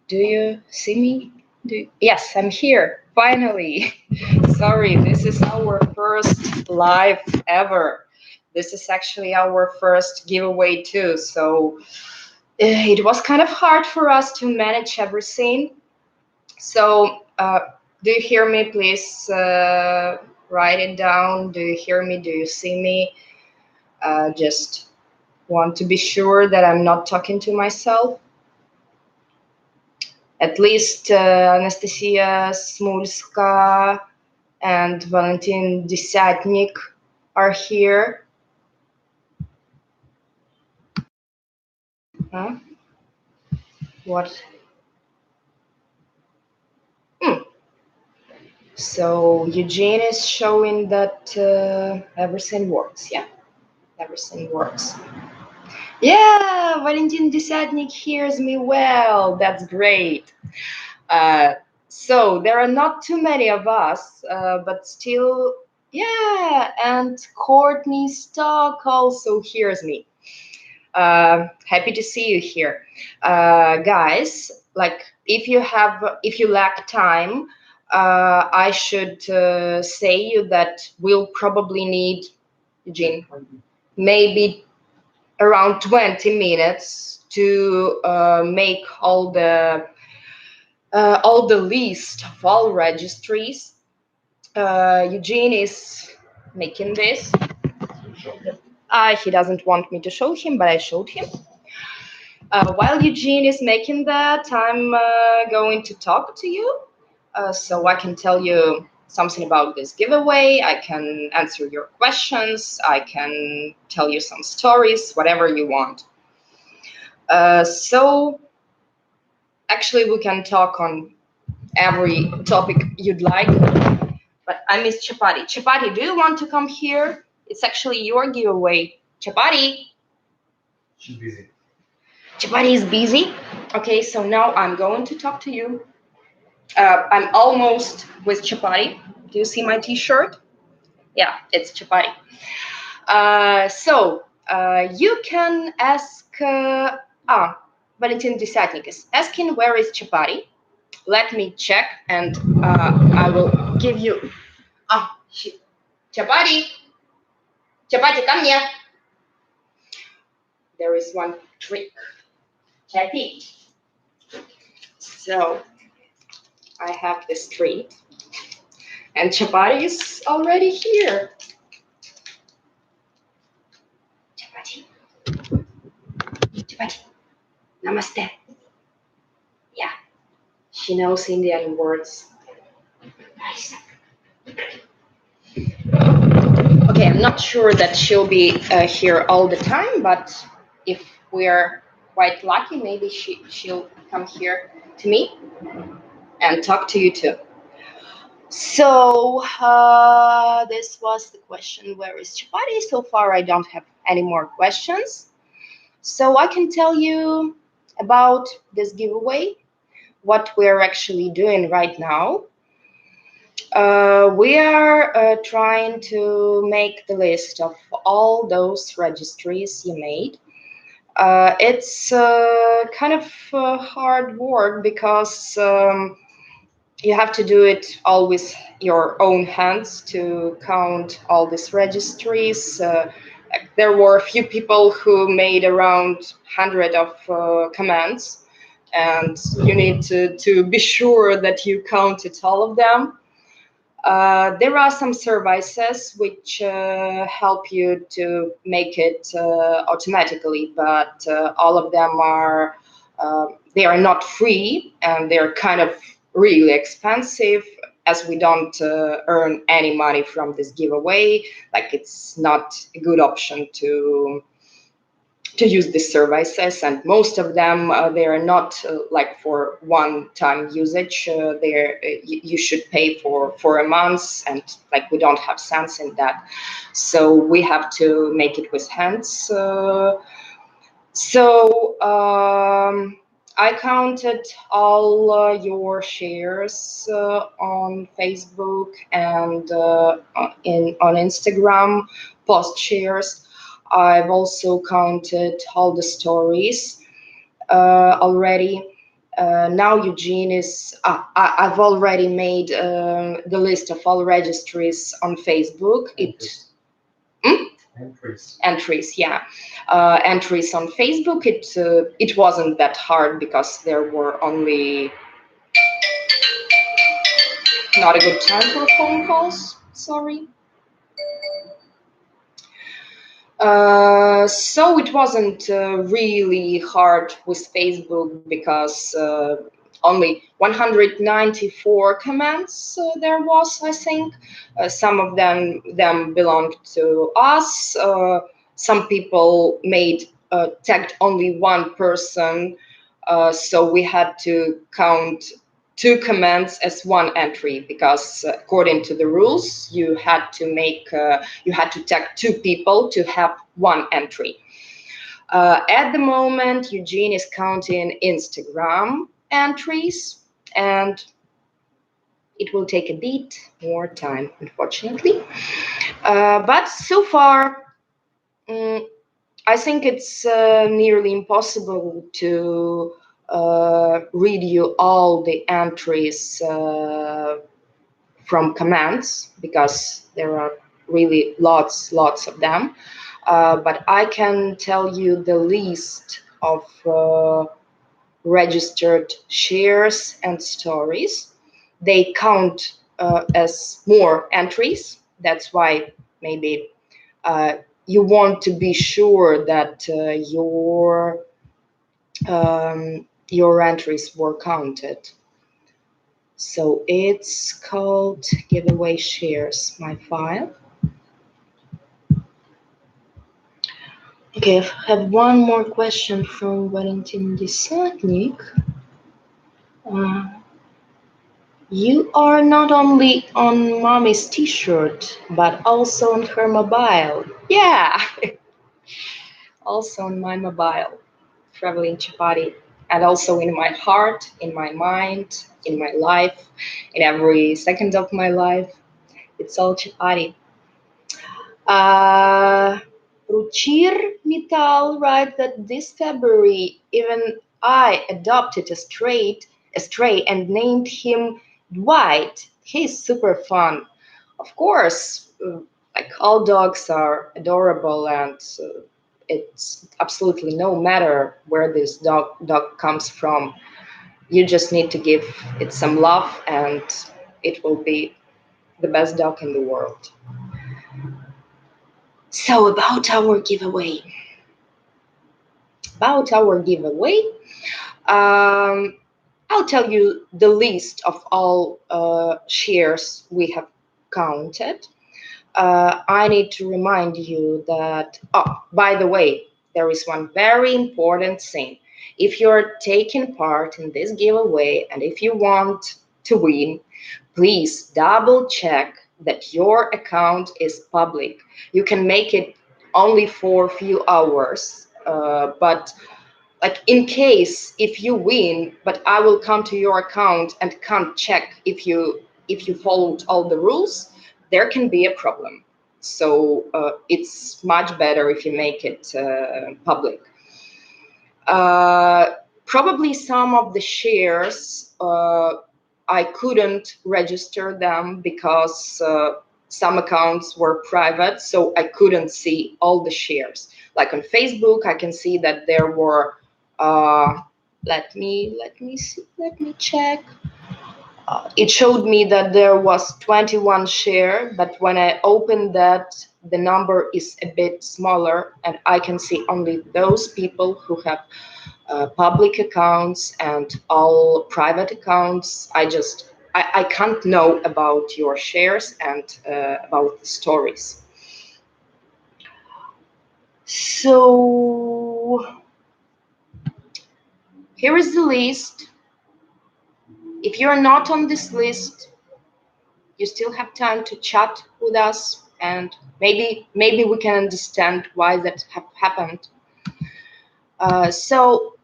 Do you see me? Yes, I'm here, finally. Sorry, this is our first live ever. This is actually our first giveaway too, so it was kind of hard for us to manage everything. So, do you hear me? Please write it down. Do you hear me? Do you see me? Just want to be sure that I'm not talking to myself. At least Anastasia Smulska and Valentin Desatnik are here. Huh? What? Hmm. So Eugene is showing that everything works. Yeah, everything works. Yeah, Valentin Desatnik hears me well. That's great. Uh, so there are not too many of us, but still, yeah. And Courtney Stock also hears me. Happy to see you here, guys. Like, if you lack time, I should say you that we'll probably need, Eugene, maybe around 20 minutes to make all the list of all registries. Eugene is making this. He doesn't want me to show him, but I showed him. While Eugene is making that, I'm going to talk to you so I can tell you something about this giveaway. I can answer your questions. I can tell you some stories, whatever you want. So actually, we can talk on every topic you'd like. But I miss Chapati. Chapati, do you want to come here? It's actually your giveaway. Chapati. She's busy. Chapati is busy. Okay, so now I'm going to talk to you. I'm almost with Chapati. Do you see my T-shirt? Yeah, it's Chapati. You can ask. Valentin Desatnik is asking where is Chapati. Let me check, and I will give you. Ah, Chapati. Chapati, come here. There is one trick. Chapati. So I have this treat, and Chapati is already here. Chapati. Chapati. Namaste. Yeah, she knows Indian words. Nice. Okay, I'm not sure that she'll be here all the time, but if we're quite lucky, maybe she'll come here to me and talk to you too. So this was the question, where is Chapati? So far, I don't have any more questions. So I can tell you about this giveaway, what we're actually doing right now. We are trying to make the list of all those registries you made. It's kind of hard work because you have to do it all with your own hands to count all these registries. There were a few people who made around 100 of commands, and you need to be sure that you counted all of them. There are some services which help you to make it automatically, but all of them are they are not free, and they're kind of really expensive, as we don't earn any money from this giveaway. Like, it's not a good option to use these services, and most of them they are not like for one-time usage. You should pay for a month, and like we don't have sense in that, so we have to make it with hands. I counted all your shares on Facebook and on Instagram, post shares. I've also counted all the stories already. Now Eugene is. I've already made the list of all registries on Facebook. Hmm? Entries. Entries, yeah, entries on Facebook. It wasn't that hard because there were only not a good time for phone calls. Sorry. So it wasn't really hard with Facebook because only 194 comments there was, I think. Some of them belonged to us. Some people made tagged only one person, so we had to count two comments as one entry because according to the rules you had to tag two people to have one entry. At the moment Eugene is counting Instagram entries, and it will take a bit more time unfortunately, but so far mm, I think it's nearly impossible to read you all the entries from commands because there are really lots of them. But I can tell you the list of registered shares and stories. They count as more entries. That's why maybe uh, you want to be sure that your entries were counted. So it's called giveaway shares, my file. Okay, I have one more question from Valentin Desatnik. Uh, you are not only on mommy's t-shirt, but also on her mobile. Yeah, also on my mobile, traveling Chapati, and also in my heart, in my mind, in my life, in every second of my life. It's all Chapati. Uh, Ruchir Mittal writes that this February, even I adopted a stray and named him Dwight. He's super fun. Of course, like all dogs are adorable, and it's absolutely no matter where this dog comes from. You just need to give it some love, and it will be the best dog in the world. So about our giveaway, um, I'll tell you the list of all shares we have counted. I need to remind you that, oh, by the way, there is one very important thing. If you're taking part in this giveaway and if you want to win, please double check that your account is public. You can make it only for a few hours, but like in case if you win but I will come to your account and can't check if you followed all the rules, there can be a problem. So it's much better if you make it public. uh, Probably some of the shares I couldn't register them because some accounts were private, so I couldn't see all the shares. Like on Facebook, I can see that there were. Uh, let me check. It showed me that there was 21 share, but when I opened that, the number is a bit smaller, and I can see only those people who have public accounts and all private accounts. I can't know about your shares and about the stories. So here is the list. If you're not on this list, you still have time to chat with us, and maybe we can understand why that happened. So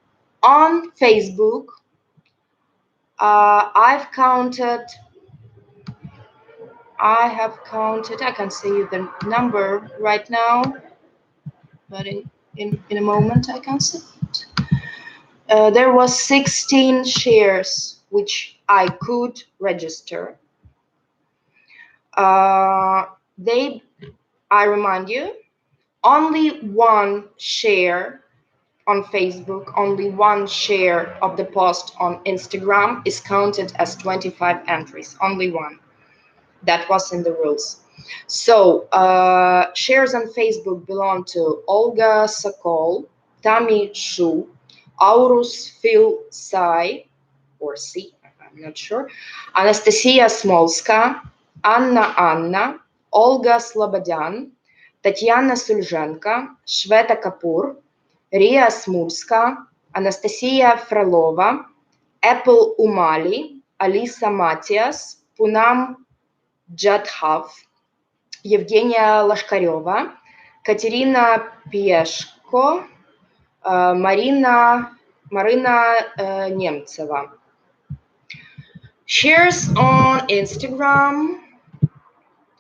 on Facebook, I've counted. I have counted. I can see you the number right now, but in a moment I can see it. There was 16 shares which I could register. Uh, they, I remind you, only one share on Facebook, only one share of the post on Instagram is counted as 25 entries. Only one. That was in the rules. So shares on Facebook belong to Olga Sokol, Tami Shu, Aurus Phil Sai, or C, I'm not sure, Anastasia Smolska, Anna, Olga Slobodyan, Tatiana Sulzhenko, Shweta Kapoor, Ria Smulska, Anastasia Frolova, Apple Umali, Alisa Matias, Punam Jadhav, Евгения Лошкарева, Катерина Пешко, Marina Немцева. Shares on Instagram,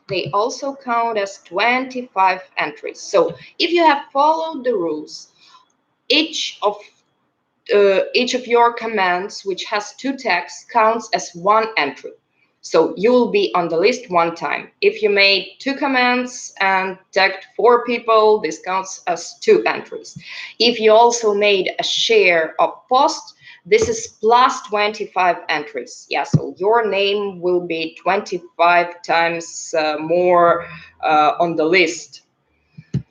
they also count as 25 entries. So if you have followed the rules, each of your commands, which has two tags, counts as one entry. So you will be on the list one time. If you made two commands and tagged 4 people, this counts as 2 entries. If you also made a share of post, this is plus 25 entries. Yeah, so your name will be 25 times more on the list.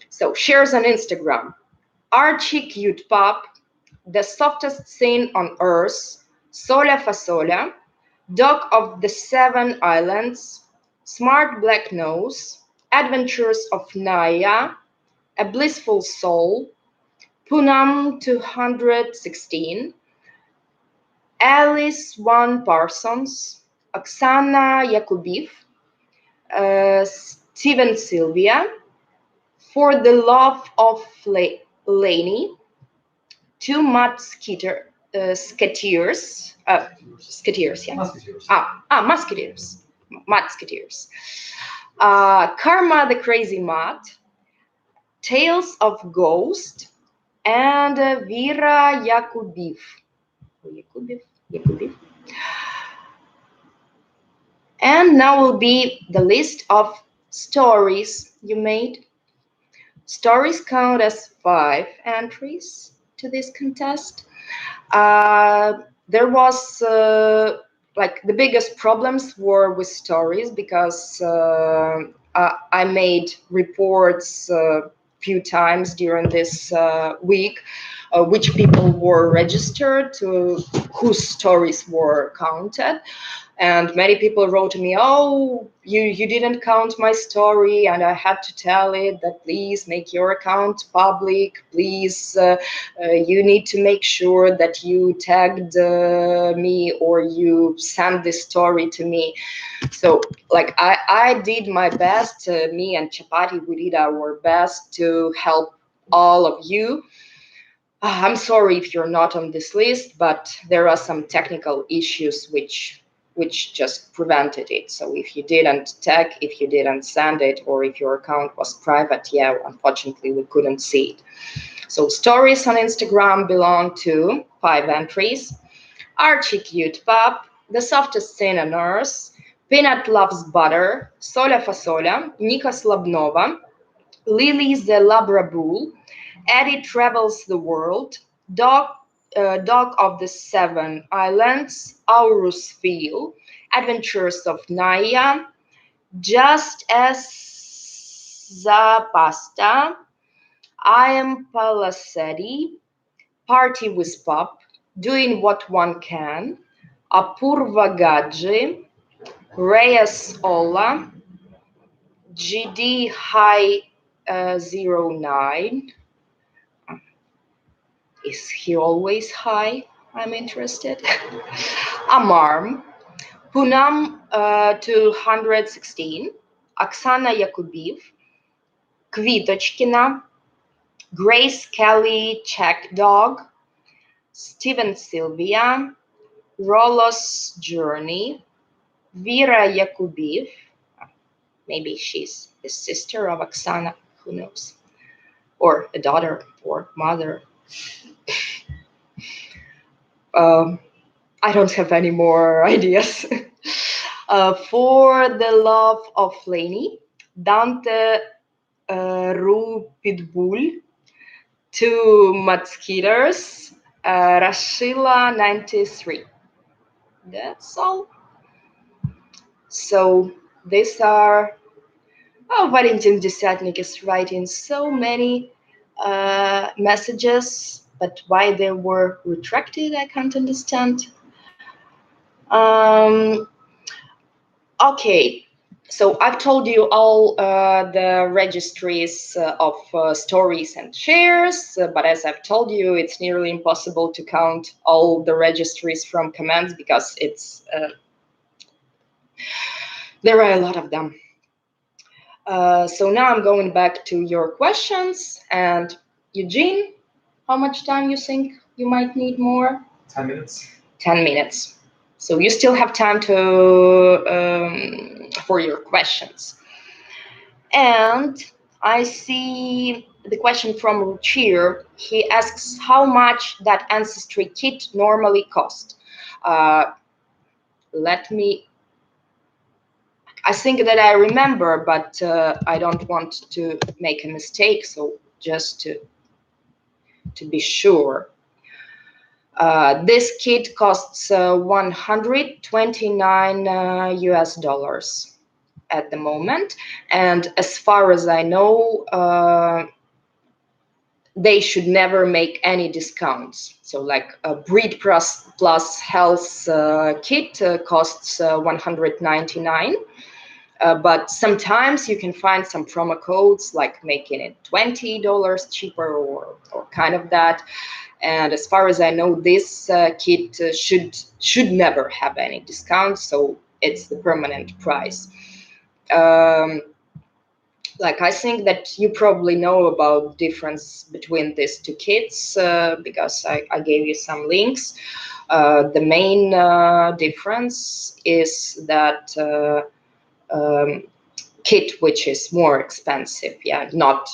So shares on Instagram. Archie Cute Pop, The Softest Sin on Earth, Sola Fasola, Dog of the Seven Islands, Smart Black Nose, Adventures of Naya, A Blissful Soul, Punam 216, Alice Van Parsons, Oksana Yakubiv, Steven Sylvia, For the Love of Laney, Two Mud Sketeers, Sketeers, yeah. Musketeers. Musketeers, Mudsketeers. Karma the Crazy Mud, Tales of Ghost, and Vera Yakubiv. Yakubiv. And now will be the list of stories you made. Stories count as 5 entries to this contest. There was like the biggest problems were with stories because I made reports few times during this week which people were registered to whose stories were counted, and many people wrote to me, oh, you didn't count my story, and I had to tell it that please make your account public, please you need to make sure that you tagged me or you sent this story to me. So like I did my best, me and Chapati, we did our best to help all of you. I'm sorry if you're not on this list, but there are some technical issues which just prevented it. So if you didn't tag, if you didn't send it, or if your account was private, yeah, unfortunately we couldn't see it. So stories on Instagram belong to 5 entries. Archie Cute Pup, The Softest Sin on Earth, Peanut Loves Butter, Sola Fasola, Nika Slabnova, Lily the Labrabool, Eddie Travels the World, Dog of the Seven Islands, Aurus Field, Adventures of Naya, Just as Zapasta, I Am Palacetti, Party with Pop, Doing What One Can, Apurva Gadji, Reyes Ola, GD High 09. Is he always high? I'm interested. Amarm, Punam 216, Oksana Yakubiv, Kvitochkina, Grace Kelly Check Dog, Steven Sylvia, Rolos Journey, Vera Yakubiv, maybe she's the sister of Oksana, who knows, or a daughter or mother. Um, I don't have any more ideas. For the love of Laney, Dante Ru Pitbull, two mosquitoes, Rashila 93. That's all. So these are. Oh, Valentin Desatnik is writing so many messages, but why they were retracted, I can't understand. Um, okay, so I've told you all the registries of stories and shares, but as I've told you, it's nearly impossible to count all the registries from commands because there are a lot of them. So now I'm going back to your questions. And Eugene, how much time you think you might need more? 10 minutes. 10 minutes. So you still have time to for your questions. And I see the question from Ruchir. He asks how much that Ancestry kit normally cost. Uh, let me I think that I remember, but I don't want to make a mistake. So just to be sure, this kit costs 129 US dollars at the moment, and as far as I know, they should never make any discounts. So, like a Breed Plus Health kit costs 199. But sometimes you can find some promo codes like making it $20 cheaper or kind of that. And as far as I know, this kit should never have any discounts, so it's the permanent price. Um, like I think that you probably know about difference between these two kits because I gave you some links. The main difference is that kit which is more expensive, yeah, not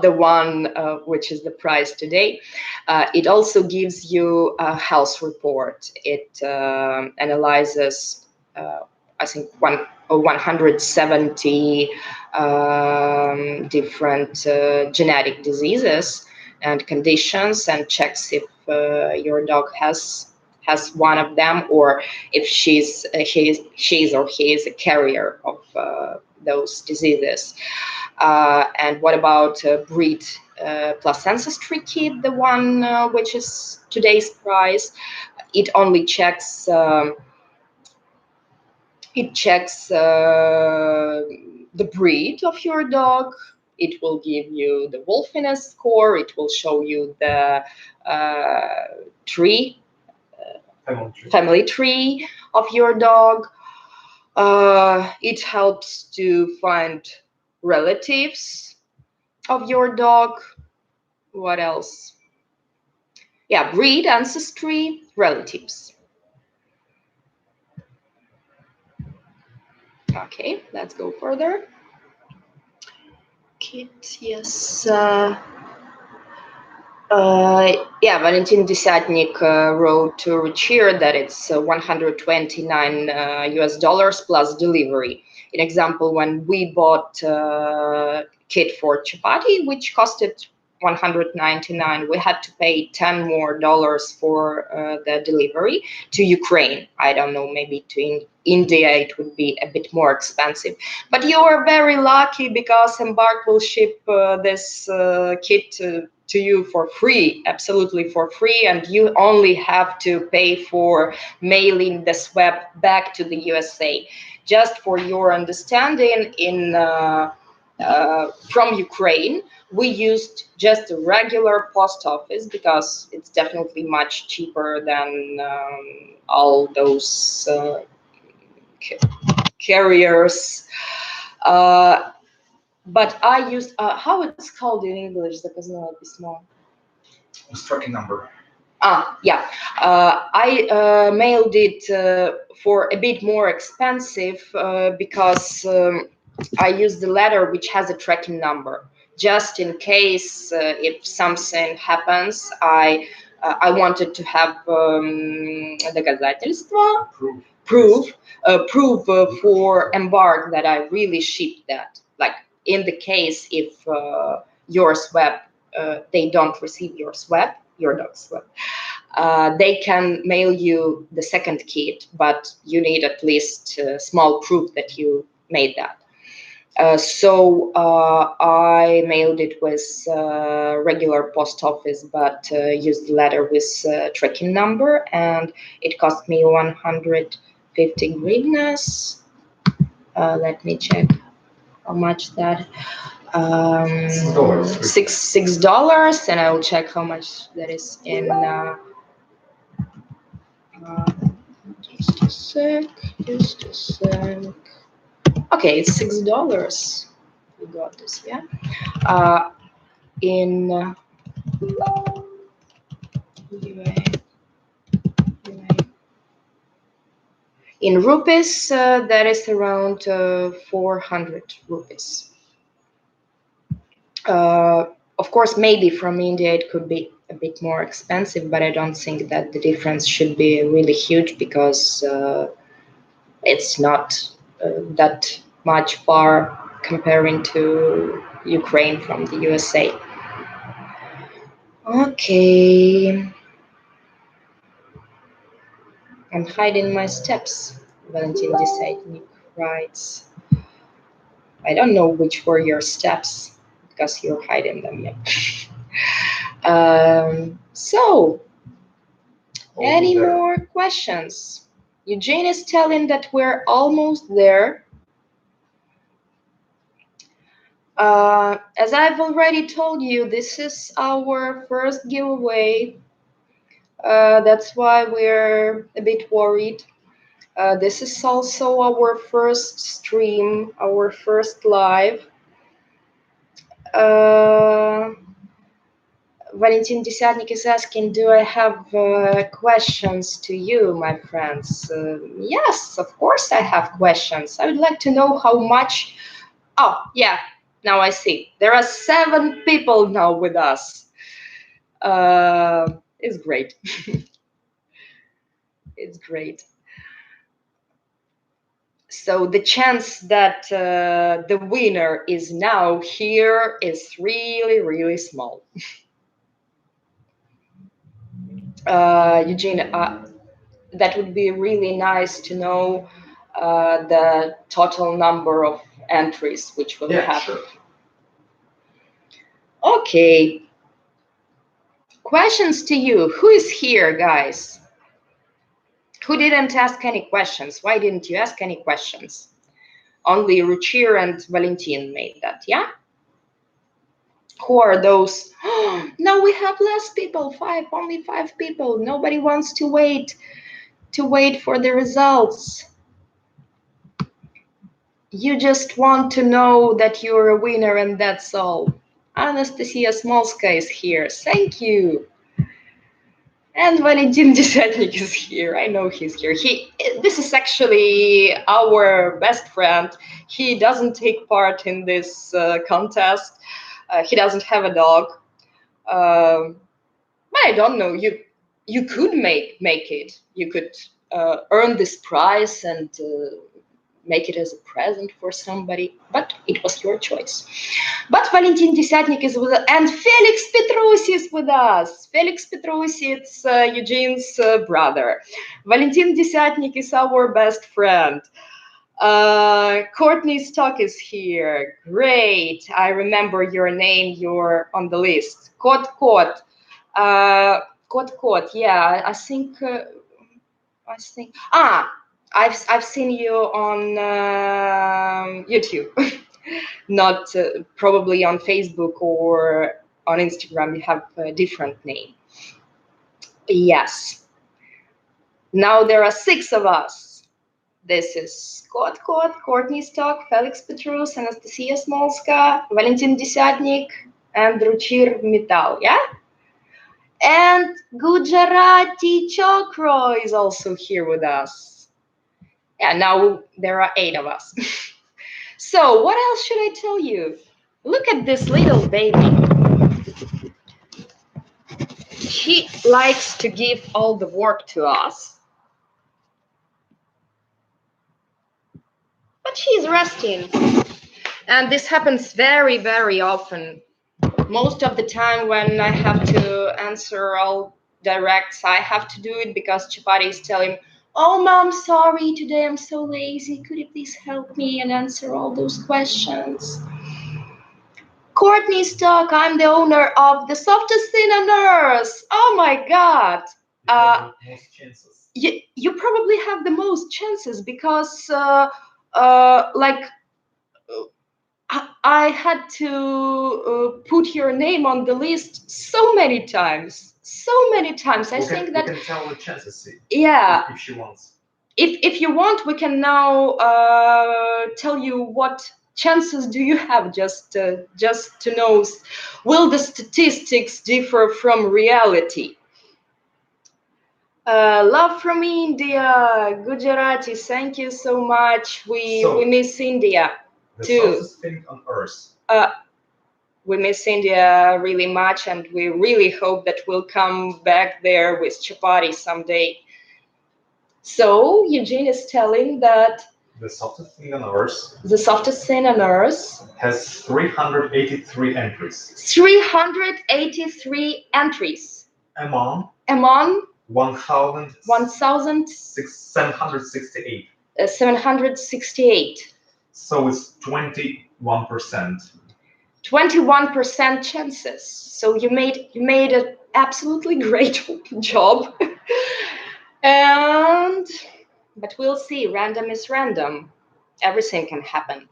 the one which is the price today. It also gives you a health report. It analyzes I think 170 different genetic diseases and conditions, and checks if your dog has one of them, or if she's or he is a carrier of those diseases. And what about Breed Plus Ancestry kit, the one which is today's price? It only checks the breed of your dog. It will give you the wolfiness score. It will show you the tree, family tree of your dog. It helps to find relatives of your dog. What else? Yeah, breed, ancestry, relatives. Okay, let's go further. Kit, yes. Yeah, Valentin Desatnik wrote to Richir that it's 129 US dollars plus delivery. In example, when we bought kit for Chapati, which costed 199, we had to pay 10 more dollars for the delivery to Ukraine. I don't know, maybe to India it would be a bit more expensive. But you are very lucky because Embark will ship this kit to you for free, absolutely for free, and you only have to pay for mailing the swab back to the USA. Just for your understanding, in from Ukraine, we used just a regular post office because it's definitely much cheaper than all those carriers. But I used how it's called in English, заказное письмо. Tracking number. Yeah. I mailed it for a bit more expensive because I used the letter which has a tracking number. Just in case if something happens, I I wanted to have доказательства, Proof. proof for Embark that I really shipped that. Like in the case if your swap, they don't receive your swap, your dog swap, they can mail you the second kit, but you need at least small proof that you made that. So I mailed it with regular post office, but used the letter with tracking number, and it cost me 150 hryvnias. Let me check how much that. $6, and I will check how much that is in. Just a sec. Just a sec. Okay, it's $6. You got this, yeah. In in rupees, that is around 400 rupees. Of course, maybe from India it could be a bit more expensive, but I don't think that the difference should be really huge because it's not that much far comparing to Ukraine from the USA. Okay. I'm hiding my steps, Valentin Desainik writes. I don't know which were your steps because you're hiding them. Yeah. So, any more questions? Eugene is telling that we're almost there. As I've already told you, this is our first giveaway. That's why we're a bit worried. This is also our first stream, our first live. Valentin Desatnik is asking, do I have questions to you, my friends? Yes, of course I have questions. I would like to know how much... Oh, yeah, now I see. There are 7 people now with us. It's great. It's great. So the chance that the winner is now here is really, really small. Eugene, that would be really nice to know the total number of entries which will happen. Sure. Okay. Questions to you. Who is here, guys? Who didn't ask any questions? Why didn't you ask any questions? Only Ruchir and Valentin made that, yeah? Who are those? Now we have less people, only 5 people. Nobody wants to wait for the results. You just want to know that you're a winner and that's all. Anastasia Smolska is here. Thank you. And Valentin Desatnik is here. I know he's here. This is actually our best friend. He doesn't take part in this contest. He doesn't have a dog. But I don't know. You could make it. You could earn this prize and make it as a present for somebody. But it was your choice. But Valentin Desatnik is with us, and Felix Petrusi is with us. Felix Petrusi, it's Eugene's brother. Valentin Desatnik is our best friend. Courtney Stock is here. Great. I remember your name. You're on the list. Kot. Yeah, I think. I've seen you on YouTube, not probably on Facebook or on Instagram. You have a different name. Yes. Now there are 6 of us. This is Scott, Courtney Stock, Felix Petrus, Anastasia Smolska, Valentin Desatnik, and Ruchir Mittal. Yeah. And Gujarati Chokro is also here with us. Yeah, now there are 8 of us. So what else should I tell you? Look at this little baby. she likes to give all the work to us. But she's resting. And this happens very, very often. Most of the time when I have to answer all directs, I have to do it because Chapati is telling, "Oh, mom, sorry, today I'm so lazy. Could you please help me and answer all those questions?" Courtney Stock, I'm the owner of the softest thing on earth. Oh my God. You have the most chances. You probably have the most chances because, like, I had to put your name on the list so many times. So many times. I think that. We can tell the chances. Yeah. If she wants. If you want, we can now tell you what chances do you have, just to know, will the statistics differ from reality? Love from India, Gujarati. Thank you so much. We miss India too. The softest thing on earth. We miss India really much, and we really hope that we'll come back there with Chapati someday. So Eugene is telling that the softest thing on earth. The softest thing on earth Has 383 entries. 383 entries. Among 1,768. 768. So it's 21%. 21% chances. So you made an absolutely great job. But we'll see. Random is random. Everything can happen.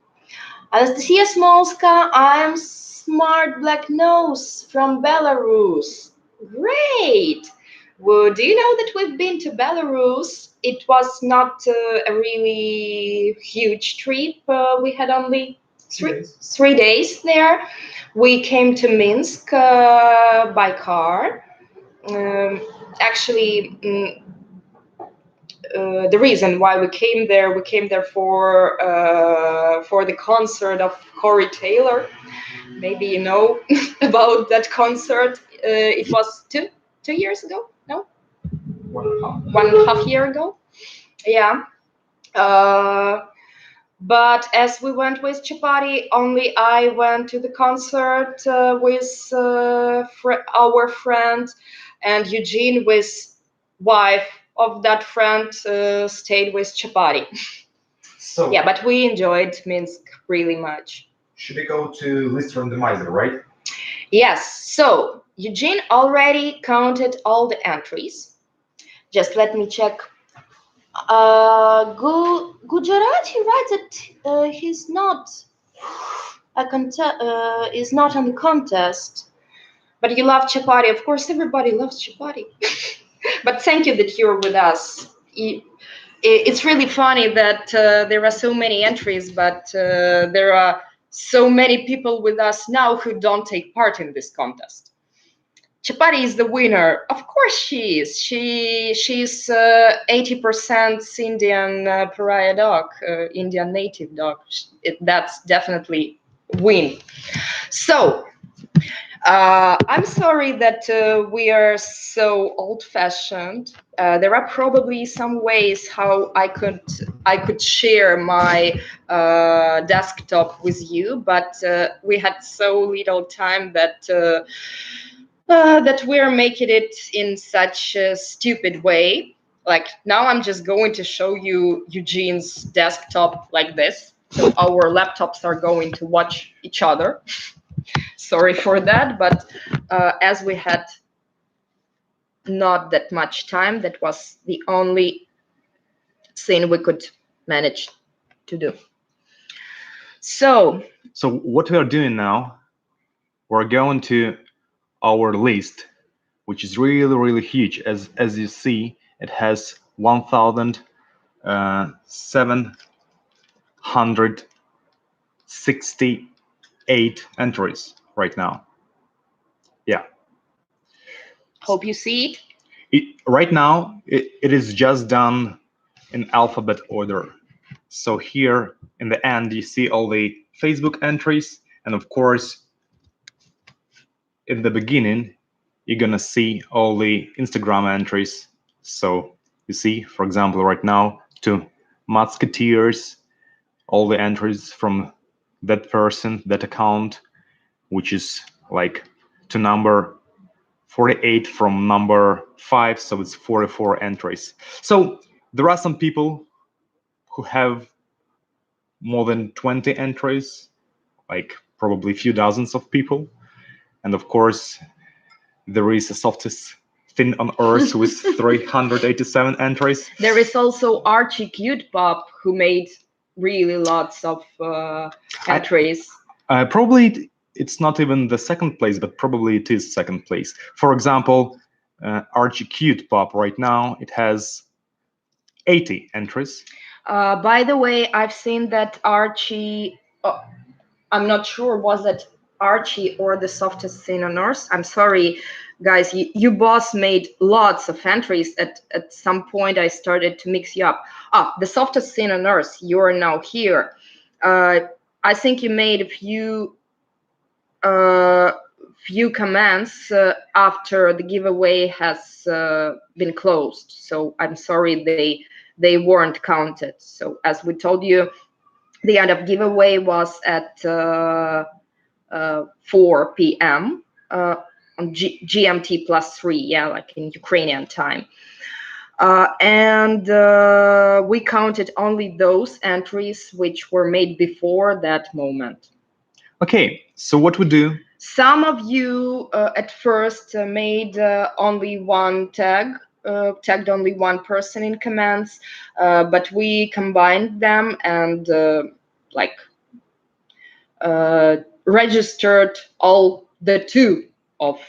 Anastasia Smolska, I'm Smart Black Nose from Belarus. Great! Well, do you know that we've been to Belarus? It was not a really huge trip. We had only 3 days there. We came to Minsk by car. Actually, the reason why we came there for the concert of Corey Taylor. Maybe you know about that concert. It was two years ago. No, 1.5 year ago. Yeah. But as we went with Chapati, only I went to the concert with our friend, and Eugene, with wife of that friend, stayed with Chapati. So yeah, but we enjoyed Minsk really much. Should we go to list randomizer, right? Yes. So Eugene already counted all the entries. Just let me check. Gujarati writes that he's not is not on the contest. But you love Chapati. Of course, everybody loves Chapati. But thank you that you're with us. It's really funny that there are so many entries, but there are so many people with us now who don't take part in this contest. Chapati is the winner. Of course she is. She's 80% Indian pariah dog, Indian native dog. That's definitely win. So I'm sorry that we are so old-fashioned. There are probably some ways how I could share my desktop with you, but we had so little time that we're making it in such a stupid way. Like now, I'm just going to show you Eugene's desktop like this. So our laptops are going to watch each other. Sorry for that, but as we had not that much time, that was the only thing we could manage to do. So what we are doing now, we're going to our list, which is really, really huge. As you see, it has 1,768 entries right now. Yeah. Hope you see it. Right now, it is just done in alphabet order. So here in the end, you see all the Facebook entries, and of course, in the beginning, you're gonna see all the Instagram entries. So you see, for example, right now to Musketeers, all the entries from that person, that account, which is like to number 48 from number 5, so it's 44 entries. So there are some people who have more than 20 entries, like probably a few dozens of people. And of course, there is a softest thing on earth with 387 entries. There is also Archie Cute Pop who made really lots of entries. Probably it's not even the second place, but probably it is second place. For example, Archie Cute Pop right now, it has 80 entries. By the way, I've seen that Archie. I'm not sure was it Archie or the softest thing on earth. I'm sorry, guys. You boss made lots of entries. At some point, I started to mix you up. The softest thing on earth. You are now here. I think you made a few commands after the giveaway has been closed. So I'm sorry they weren't counted. So as we told you, the end of giveaway was at 4 p.m. On GMT +3, yeah, like in Ukrainian time. And we counted only those entries which were made before that moment. Okay, so what we do? Some of you at first made only one tag, tagged only one person in commands, but we combined them and registered all the two of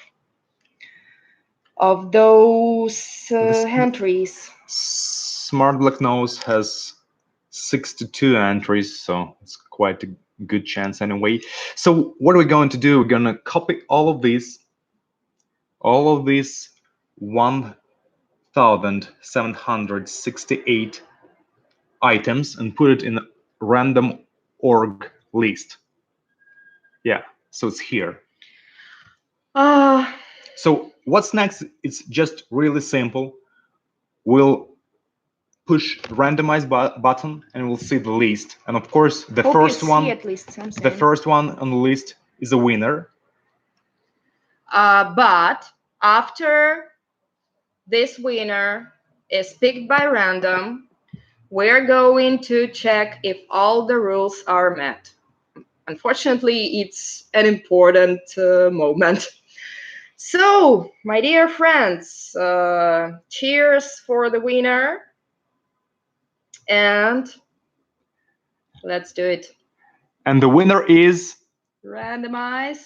those entries. Smart Black Nose has 62 entries, so it's quite a good chance anyway. So what are we going to do? We're going to copy all of these 1,768 items and put it in a random org list. Yeah, so it's here. So what's next? It's just really simple. We'll push randomize button and we'll see the list. And of course, the first one on the list is a winner. But after this winner is picked by random, we're going to check if all the rules are met. Unfortunately, it's an important moment. So, my dear friends, cheers for the winner. And let's do it. And the winner is... Randomize.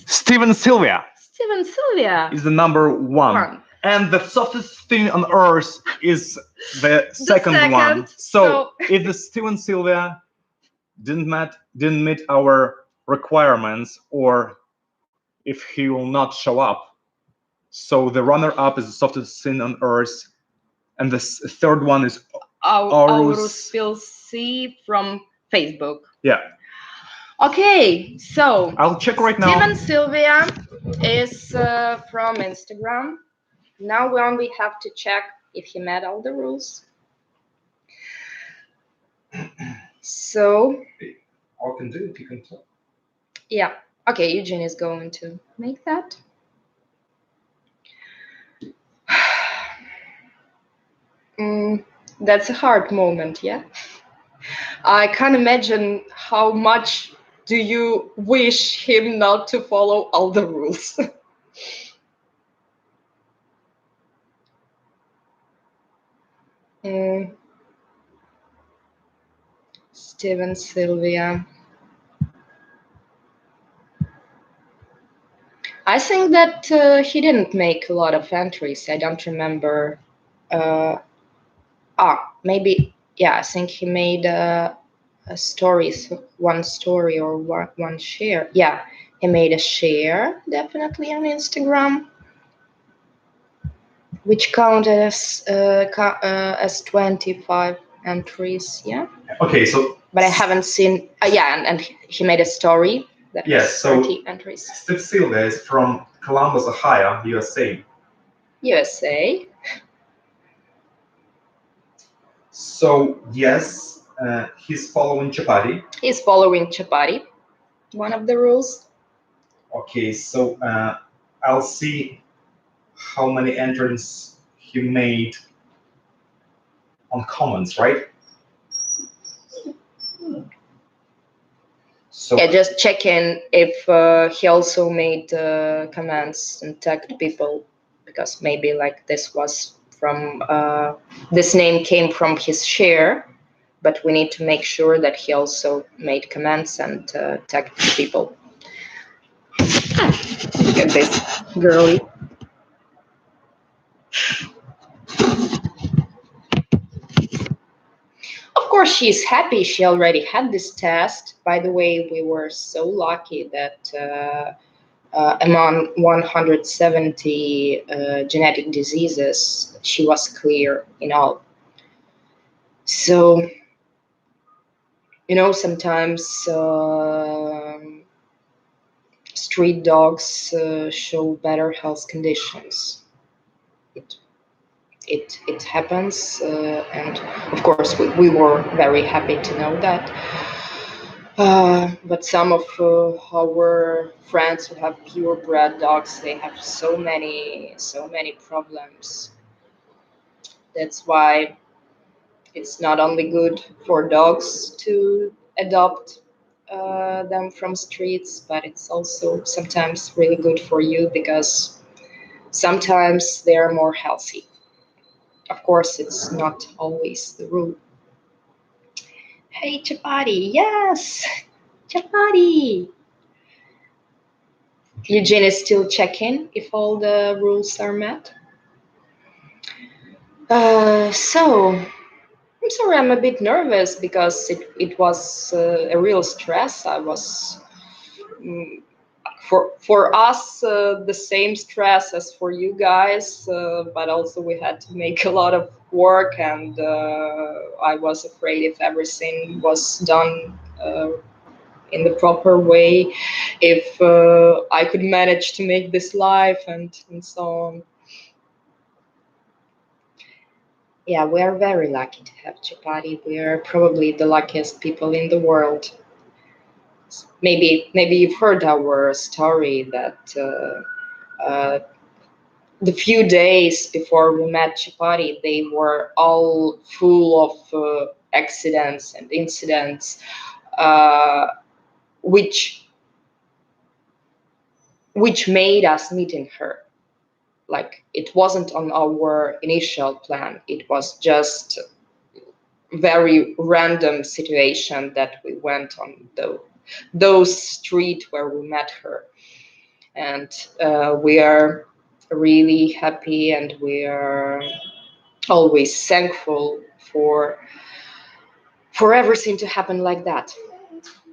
Steven Sylvia. Steven Sylvia is the number one. And the softest thing on earth is the second one. So if the Steven Sylvia didn't meet our requirements, or if he will not show up, so the runner-up is the softest thing on earth, and the third one is Aurus C from Facebook. Yeah. Okay, so I'll check right now. Steven Sylvia is from Instagram. Now we only have to check if he met all the rules. So I can do it. You can talk. Yeah. Okay, Eugene is going to make that. That's a hard moment, yeah? I can't imagine how much do you wish him not to follow all the rules. Steven Sylvia. I think that he didn't make a lot of entries. I don't remember. Maybe, yeah, I think he made a story, one story or one share. Yeah, he made a share, definitely, on Instagram, which counted as 25 entries, yeah? Okay, so... But I haven't seen... and he made a story that was 30 entries. Steve Sylvia is from Columbus, Ohio, USA. USA. So yes, he's following Chapati. He's following Chapati, one of the rules. Okay, so I'll see how many entries he made on comments, right? So Yeah, just checking if he also made comments and tagged people, because maybe like this was from this name came from his share, but we need to make sure that he also made comments and tagged people. Look at this girly. Of course, she's happy. She already had this test. By the way, we were so lucky that among 170 genetic diseases, she was clear in all. So, sometimes street dogs show better health conditions. It, it happens, and of course, we were very happy to know that. But some of our friends who have purebred dogs, they have so many problems. That's why it's not only good for dogs to adopt them from streets, but it's also sometimes really good for you because sometimes they are more healthy. Of course, it's not always the rule. Hey, Chapati, yes, Chapati. Eugene is still checking if all the rules are met. So, I'm sorry, I'm a bit nervous because it was a real stress. I was, mm, for us, the same stress as for you guys, but also we had to make a lot of work, and I was afraid if everything was done in the proper way, if I could manage to make this live and so on. Yeah, we are very lucky to have Chapati. We are probably the luckiest people in the world. Maybe you've heard our story that the few days before we met Chapati, they were all full of accidents and incidents, uh, which made us meeting her. Like, it wasn't on our initial plan. It was just very random situation that we went on those street where we met her, and we are really happy, and we are always thankful for everything to happen like that.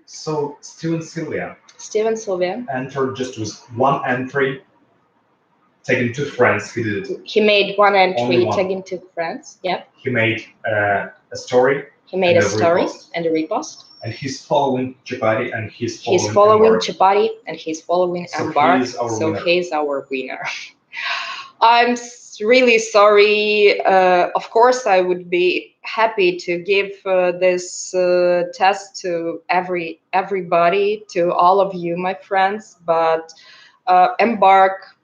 So Sylvia Steven Sylvia entered just with one entry, taking to France. He did it. He made one Only entry one. tagging to France. Yep. He made a story. He made and a story repost. and a repost. And he's following Chapati and he's He's following following Embark. Chapati and he's following So Embark. he is our So winner. he's our winner. I'm really sorry. Of course, I would be happy to give this test to everybody, to all of you, my friends. But Embark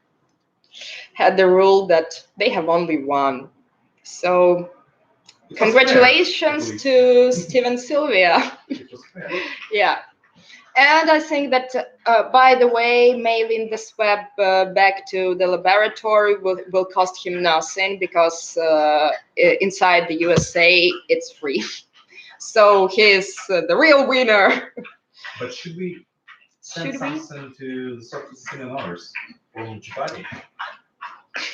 had the rule that they have only one. So congratulations to Steven Sylvia. It was fair. Yeah. And I think that, by the way, mailing the swab back to the laboratory will cost him nothing, because inside the USA it's free. So he's the real winner. But should we send something to the software seminars from Chapati?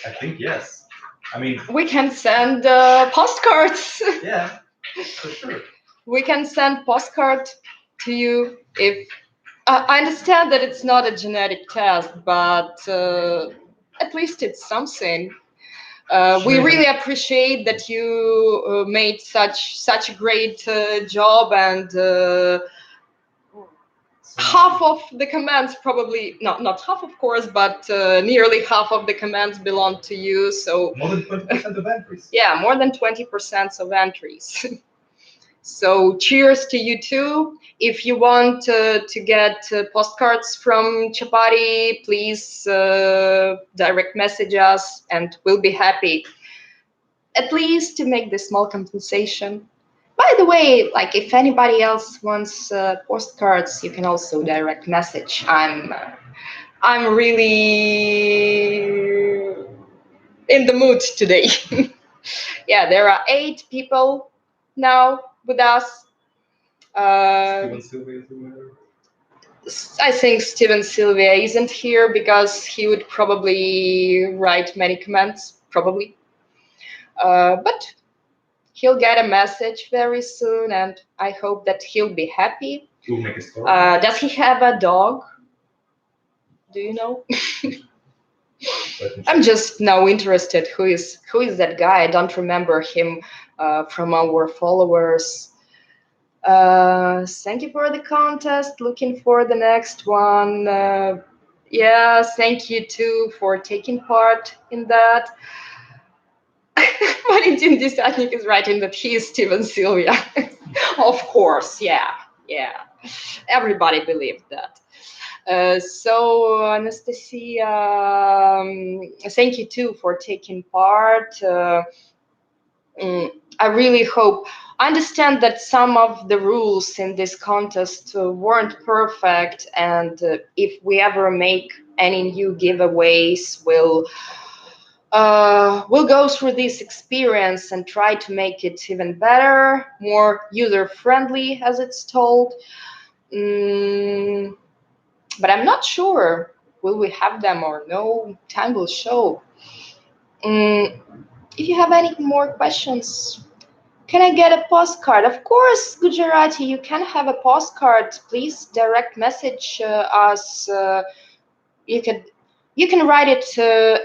I think yes. I mean, we can send postcards. Yeah, for sure. We can send postcard to you if. I understand that it's not a genetic test, but at least it's something. We really appreciate that you made such a great job, and half of the commands, probably not half, of course, but nearly half of the commands belong to you. So more than 20% of entries. Yeah, more than 20% of entries. So cheers to you too. If you want to get postcards from Chapati, please direct message us, and we'll be happy at least to make this small compensation. By the way, like if anybody else wants postcards, you can also direct message. I'm really in the mood today. Yeah, there are 8 people now with us. Steven Sylvia is there. I think Steven Sylvia isn't here because he would probably write many comments, probably. But he'll get a message very soon, and I hope that he'll be happy. We'll make a story. Does he have a dog? Do you know? I'm just now interested. Who is that guy? I don't remember him from our followers. Thank you for the contest. Looking for the next one. Yeah, thank you too for taking part in that. Valentin Desatnik is writing that he is Steven Sylvia. Of course, yeah. Everybody believed that. So Anastasia, thank you too for taking part. I really hope. I understand that some of the rules in this contest weren't perfect, and if we ever make any new giveaways, we'll go through this experience and try to make it even better, more user-friendly, as it's told. But I'm not sure. Will we have them or no? Time will show. If you have any more questions, can I get a postcard? Of course, Gujarati, you can have a postcard. Please direct message us. You can write it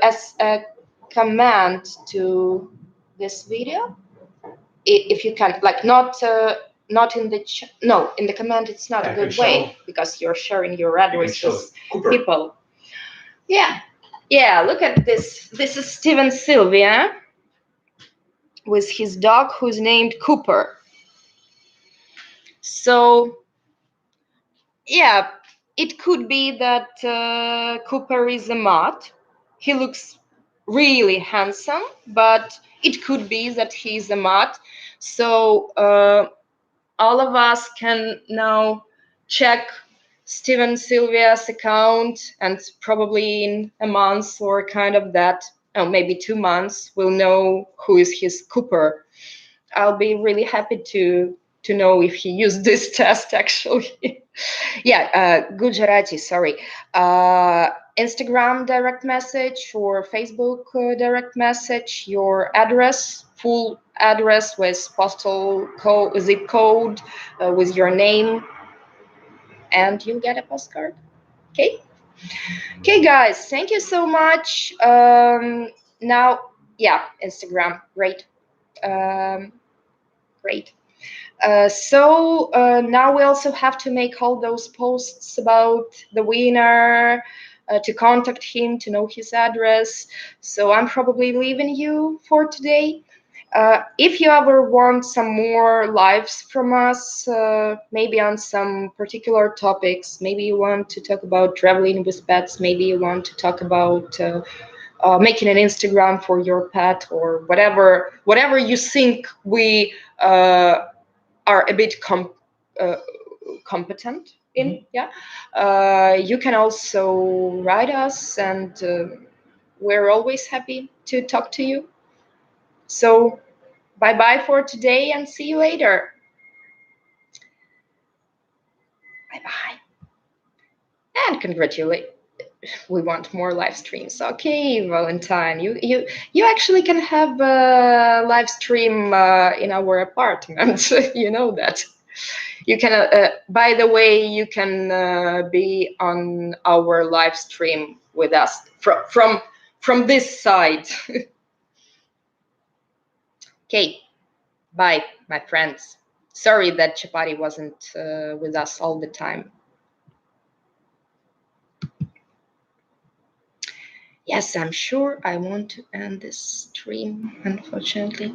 as a comment to this video, if you can. Like not in the no, in the comment. It's not a good way because you're sharing your address with people. Yeah. Look at this. This is Steven Sylvia with his dog who's named Cooper. So, yeah, it could be that Cooper is a mutt. He looks really handsome, but it could be that he's a mutt. So, all of us can now check Steven Sylvia's account, and probably in a month or kind of that, oh, maybe 2 months, we'll know who is his Cooper. I'll be really happy to know if he used this test actually. Yeah, Gujarati, sorry. Instagram direct message or Facebook direct message, your address, full address with postal code, zip code, with your name, and you'll get a postcard. Okay, guys, thank you so much. Now, yeah, Instagram, great. Great. So now we also have to make all those posts about the winner, to contact him, to know his address. So I'm probably leaving you for today. If you ever want some more lives from us, maybe on some particular topics, maybe you want to talk about traveling with pets, maybe you want to talk about making an Instagram for your pet, or whatever you think we are a bit competent in, you can also write us, and we're always happy to talk to you. So bye bye for today, and see you later. Bye bye. And congratulate. We want more live streams. Okay, Valentine, you actually can have a live stream in our apartment. You know that. You can, by the way, you can be on our live stream with us from this side. Okay, bye, my friends. Sorry that Chapati wasn't with us all the time. Yes, I'm sure I want to end this stream, unfortunately.